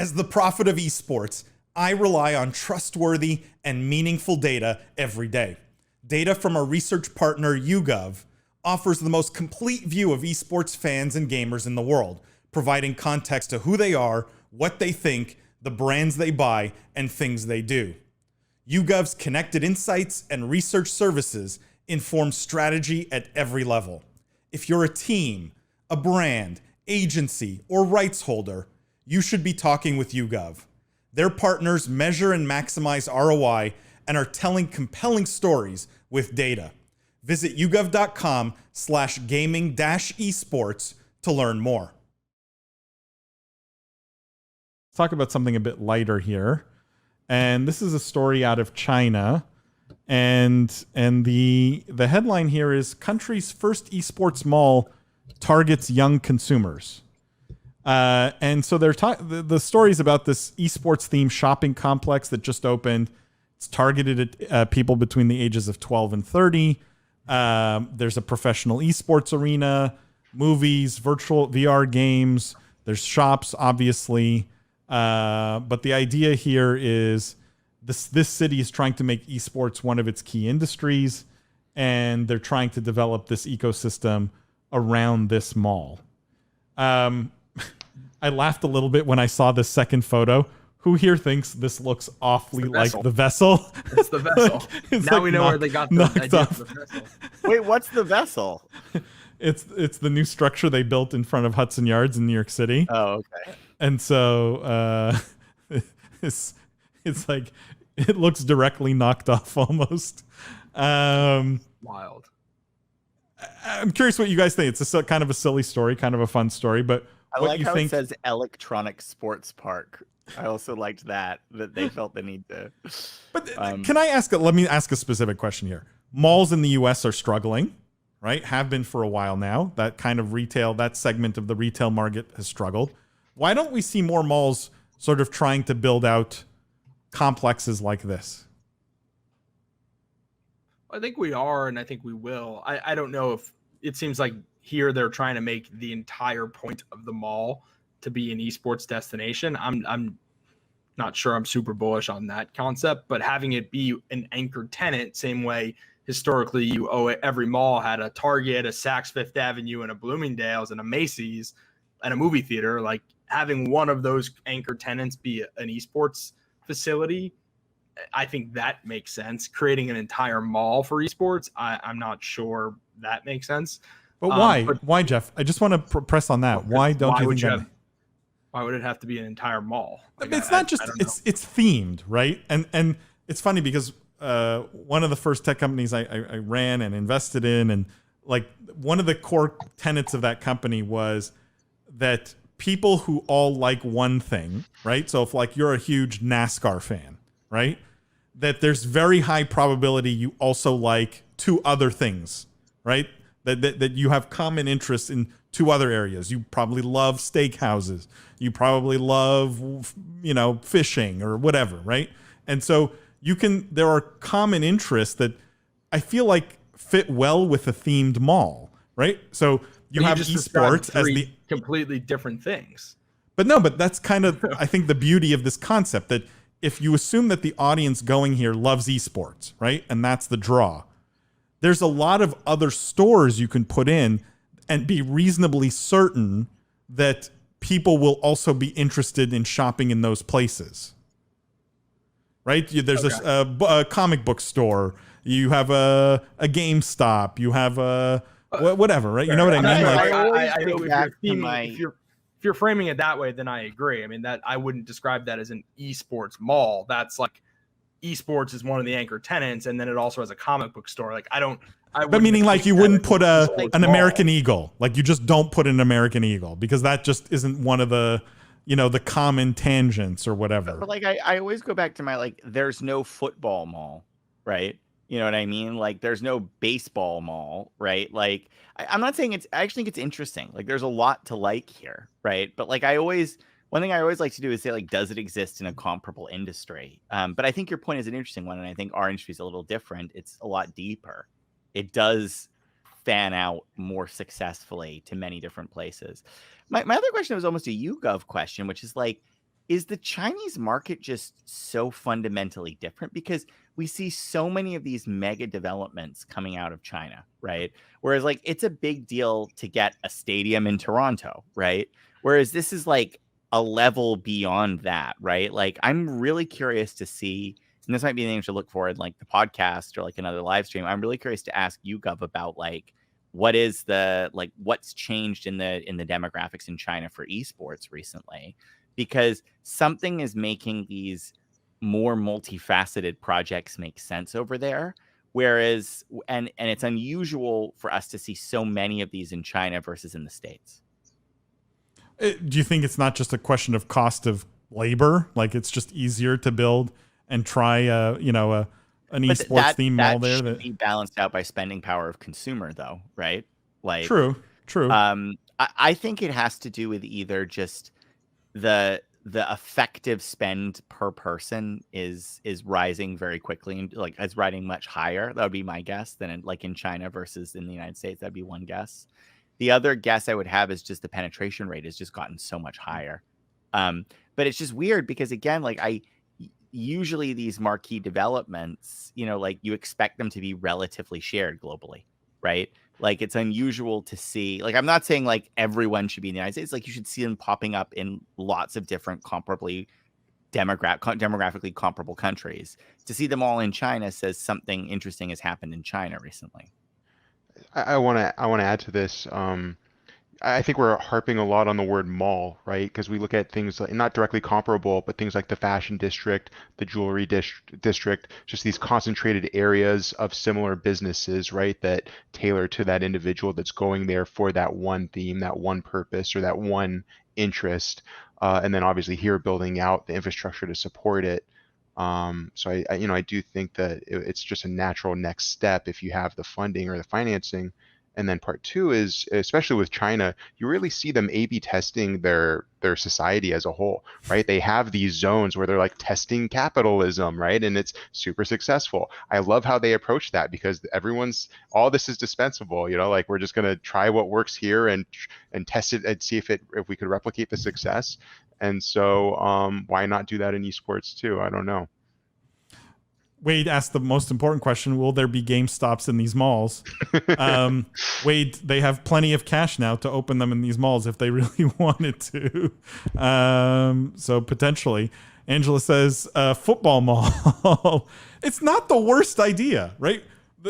As the prophet of esports, I rely on trustworthy and meaningful data every day. Data from our research partner YouGov offers the most complete view of esports fans and gamers in the world, providing context to who they are, what they think, the brands they buy, and things they do. YouGov's connected insights and research services inform strategy at every level. If you're a team, a brand, agency, or rights holder, you should be talking with YouGov. Their partners measure and maximize ROI and are telling compelling stories with data. Visit yougov.com/gaming-esports to learn more. Let's talk about something a bit lighter here. And this is a story out of China. And the headline here is country's first esports mall targets young consumers. And so the story is about this esports themed shopping complex that just opened. It's targeted at people between the ages of 12 and 30. There's a professional esports arena, movies, virtual VR games. There's shops, obviously. But the idea here is this city is trying to make esports one of its key industries, and they're trying to develop this ecosystem around this mall. I laughed a little bit when I saw this second photo. Who here thinks this looks awfully like the vessel? It's the vessel. Now like we know where they got the idea of the vessel. Wait, what's the vessel? It's the new structure they built in front of Hudson Yards in New York City. Oh, okay. And so it's like it looks directly knocked off almost. Wild. I'm curious what you guys think. It's a kind of a silly story, kind of a fun story, but I what like you how think... it says Electronic Sports Park. I also liked that they felt the need to. But can I ask? Let me ask a specific question here. Malls in the U.S. are struggling, right? Have been for a while now. That kind of retail, that segment of the retail market has struggled. Why don't we see more malls sort of trying to build out complexes like this? I think we are, and I think we will. I don't know if it seems like here they're trying to make the entire point of the mall to be an esports destination. I'm not sure I'm super bullish on that concept, but having it be an anchor tenant, same way historically every mall had a Target, a Saks Fifth Avenue, and a Bloomingdale's, and a Macy's, and a movie theater. Like having one of those anchor tenants be an esports facility, I think that makes sense. Creating an entire mall for esports, I'm not sure that makes sense. But why? Why, Jeff? I just want to press on that. Why don't you think that? Why would it have to be an entire mall? Like, it's not just it's themed, right? And it's funny because one of the first tech companies I ran and invested in, and like one of the core tenets of that company was that people who all like one thing, right? So if like you're a huge NASCAR fan, right? That there's very high probability you also like two other things, right? That you have common interests in two other areas. You probably love steakhouses. You probably love, fishing or whatever, right? And so there are common interests that I feel like fit well with a themed mall, right? So you have esports as the completely different things. But that's kind of, I think, the beauty of this concept, that if you assume that the audience going here loves esports, right? And that's the draw. There's a lot of other stores you can put in and be reasonably certain that people will also be interested in shopping in those places, right? There's a comic book store. You have a GameStop. You have a whatever, right? You know what I mean? I think if you're framing it that way, then I agree. I mean, that I wouldn't describe that as an esports mall. That's like esports is one of the anchor tenants, and then it also has a comic book store. Like but meaning like you wouldn't put an American Eagle. Like you just don't put an American Eagle because that just isn't one of the, the common tangents or whatever. But like I always go back to my there's no football mall, right? You know what I mean? Like there's no baseball mall, right? Like I'm not saying I actually think it's interesting. Like there's a lot to like here, right? But like one thing I always like to do is say, like, does it exist in a comparable industry? But I think your point is an interesting one, and I think our industry is a little different. It's a lot deeper. It does fan out more successfully to many different places. My other question was almost a YouGov question, which is like, is the Chinese market just so fundamentally different? Because we see so many of these mega developments coming out of China, right? Whereas like it's a big deal to get a stadium in Toronto, right? Whereas this is like a level beyond that, right? Like I'm really curious to see, and this might be the thing to look for in like the podcast or like another live stream. I'm really curious to ask you, Gov, about like what's changed in the demographics in China for esports recently, because something is making these more multifaceted projects make sense over there. Whereas, and it's unusual for us to see so many of these in China versus in the States. Do you think it's not just a question of cost of labor? Like it's just easier to build and try an esports theme mall there that be balanced out by spending power of consumer, though, right? Like true. I think it has to do with either just the effective spend per person is rising very quickly and like is riding much higher. That would be my guess than in China versus in the United States. That'd be one guess. The other guess I would have is just the penetration rate has just gotten so much higher. But it's just weird because again, like usually these marquee developments, like you expect them to be relatively shared globally, right? Like it's unusual to see, like, I'm not saying like everyone should be in the United States. Like you should see them popping up in lots of different demographically comparable countries. To see them all in China says something interesting has happened in China recently. I want to add to this. I think we're harping a lot on the word mall, right? Because we look at things like, not directly comparable, but things like the fashion district, the jewelry district, just these concentrated areas of similar businesses, right? That tailor to that individual that's going there for that one theme, that one purpose, or that one interest. And then obviously here building out the infrastructure to support it. So I do think that it's just a natural next step if you have the funding or the financing. And then part two is, especially with China, you really see them A/B testing their society as a whole, right? They have these zones where they're like testing capitalism, right? And it's super successful. I love how they approach that because all this is dispensable, like we're just gonna try what works here and test it and see if we could replicate the success. And so why not do that in esports too? I don't know. Wade asked the most important question: will there be GameStops in these malls? Wade, they have plenty of cash now to open them in these malls if they really wanted to. So potentially. Angela says, football mall. It's not the worst idea, right?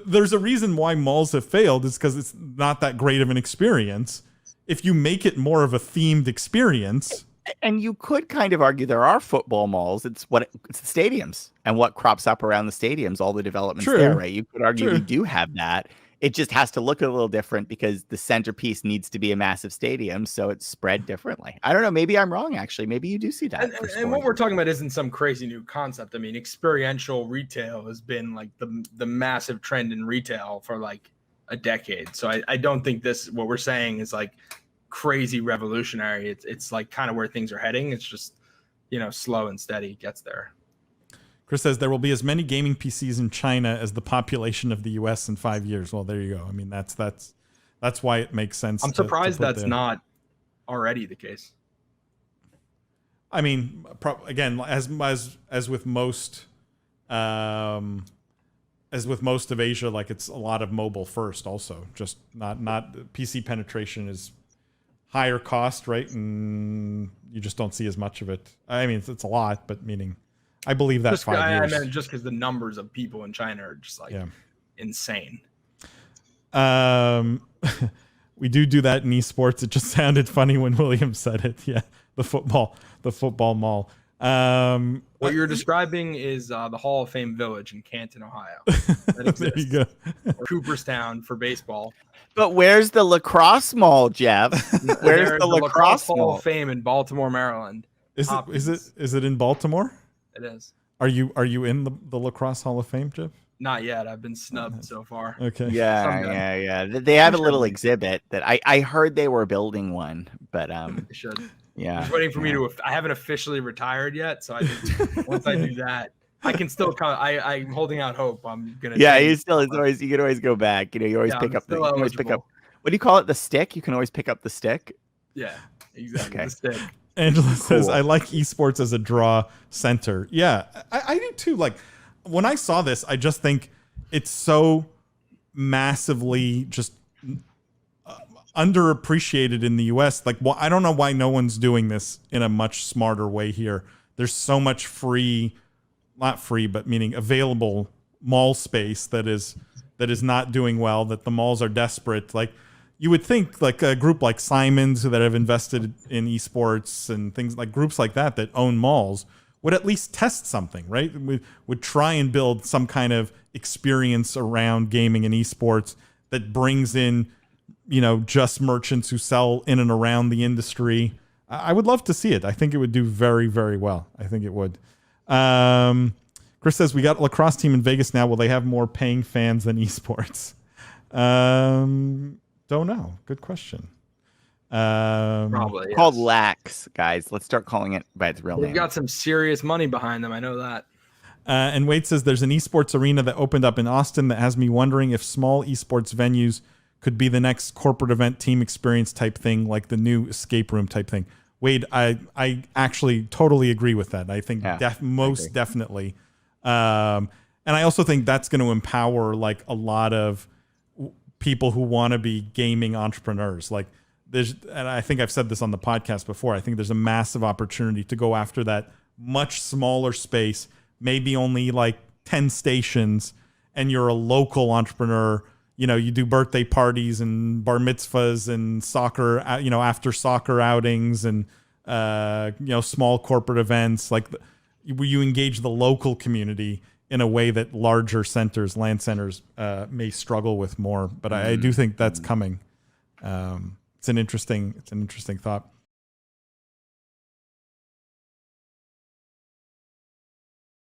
There's a reason why malls have failed. It's because it's not that great of an experience. If you make it more of a themed experience... And you could kind of argue there are football malls. It's the stadiums and what crops up around the stadiums, all the developments there, right? You could argue we do have that. It just has to look a little different because the centerpiece needs to be a massive stadium, so it's spread differently. I don't know. Maybe I'm wrong, actually. Maybe you do see that. And what we're talking about isn't some crazy new concept. I mean, experiential retail has been like the massive trend in retail for like a decade. So I don't think what we're saying is like crazy revolutionary. It's like kind of where things are heading. It's just slow and steady gets there. Chris says there will be as many gaming PCs in China as the population of the US in 5 years. Well, there you go. I mean, that's why it makes sense. I'm surprised that's not already the case. I mean, again, as with most of Asia, like it's a lot of mobile first. Also, just not PC penetration is higher cost, right? And you just don't see as much of it. I mean, it's a lot, but meaning I believe that 5 years. I meant just because the numbers of people in China are just like insane. We do that in esports. It just sounded funny when William said it. Yeah, the football mall. What you're describing is the Hall of Fame Village in Canton, Ohio. That exists. There you go. Or Cooperstown for baseball. But where's the lacrosse mall, Jeff? Where's the lacrosse Hall of Fame in Baltimore, Maryland? Is it in Baltimore? It is. Are you in the lacrosse Hall of Fame, Jeff? Not yet. I've been snubbed so far. Okay. Yeah. They have a little exhibit that I heard they were building one, but they should. Yeah. Just waiting for me to. I haven't officially retired yet, so once I do that, I can still come. I'm holding out hope. I'm gonna. Yeah, you can always go back. You always pick up. What do you call it? The stick. You can always pick up the stick. Yeah, exactly. Okay. The stick. Angela says, Cool. I like esports as a draw center. Yeah, I do too. Like, when I saw this, I just think it's so massively just underappreciated in the US. Like, well, I don't know why no one's doing this in a much smarter way here. There's so much not free, but meaning available mall space that is not doing well, that the malls are desperate. Like, you would think like a group like Simon's that have invested in esports and things like groups like that own malls would at least test something, right? Would try and build some kind of experience around gaming and esports that brings in, just merchants who sell in and around the industry. I would love to see it. I think it would do very, very well. I think it would. Chris says, we got a lacrosse team in Vegas now. Will they have more paying fans than esports? Don't know. Good question. Probably Called Lax, guys. Let's start calling it by its real They've name. got some serious money behind them. I know that. And Wade says, there's an esports arena that opened up in Austin that has me wondering if small esports venues could be the next corporate event team experience type thing, like the new escape room type thing. Wade, I actually totally agree with that. I think most definitely. And I also think that's going to empower like a lot of people who want to be gaming entrepreneurs. Like, and I think I've said this on the podcast before, I think there's a massive opportunity to go after that much smaller space, maybe only like 10 stations, and you're a local entrepreneur. You do birthday parties and bar mitzvahs and soccer, after soccer outings and, small corporate events. Like, you engage the local community in a way that larger centers, land centers, may struggle with more. But I do think that's coming. It's an interesting thought.